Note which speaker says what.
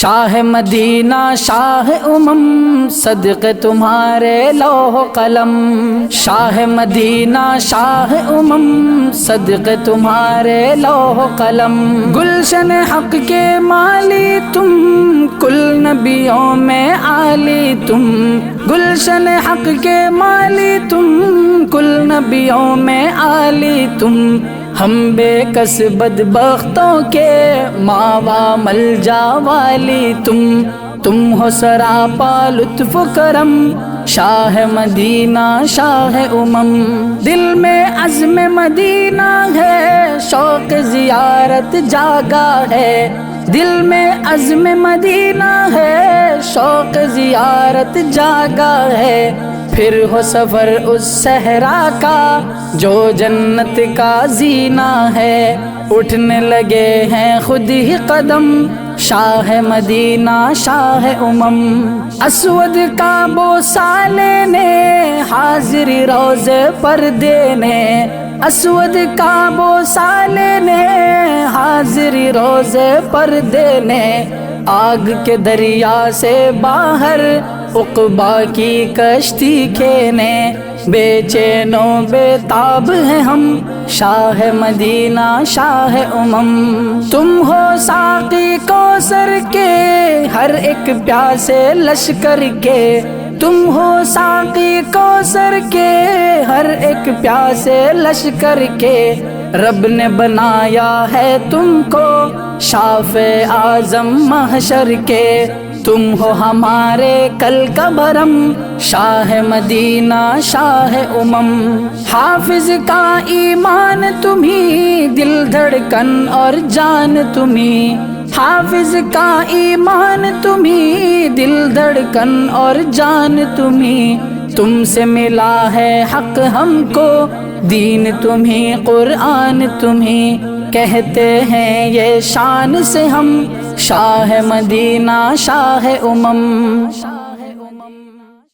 Speaker 1: شاہ مدینہ شاہ صدق تمہارے لوح قلم، شاہ مدینہ شاہ صدق تمہارے لوح قلم، گلشن حق کے مالی تم، کل نبیوں میں عالی تم، گلشن حق کے مالی تم، کل نبیوں میں عالی تم، ہم بے کس بدبختوں کے ماوا ملجا والی تم ہو سراپا لطف کرم، شاہ مدینہ شاہ دل میں عزم مدینہ ہے، شوق زیارت جاگا ہے، دل میں عزم مدینہ ہے، شوق زیارت جاگا ہے، پھر ہو سفر اس صحرا کا جو جنت کا زینہ ہے، اٹھنے لگے ہیں خود ہی قدم، شاہ مدینہ شاہ اسود کا بوسہ لینے حاضری روزے پر دینے، اسود کا بوسہ لینے حاضری روزے پر دینے، آگ کے دریا سے باہر عقبا کی کشتی کھینے، بے چین و بے تاب ہیں ہم، شاہ مدینہ شاہ تم ہو ساقی کوثر کے ہر ایک پیاسے لشکر کے، تم ہو ساقی کوثر کے ہر ایک پیاسے لشکر کے، رب نے بنایا ہے تم کو شافع اعظم محشر کے، تم ہو ہمارے کل کا بھرم، شاہ مدینہ شاہ حافظ کا ایمان تمہیں، دل دھڑکن اور جان تمہیں، حافظ کا ایمان تمہیں، دل دھڑکن اور جان تمہیں، تم سے ملا ہے حق ہم کو، دین تمہیں قرآن تمہیں، کہتے ہیں یہ شان سے ہم، شاہ مدینہ شاہ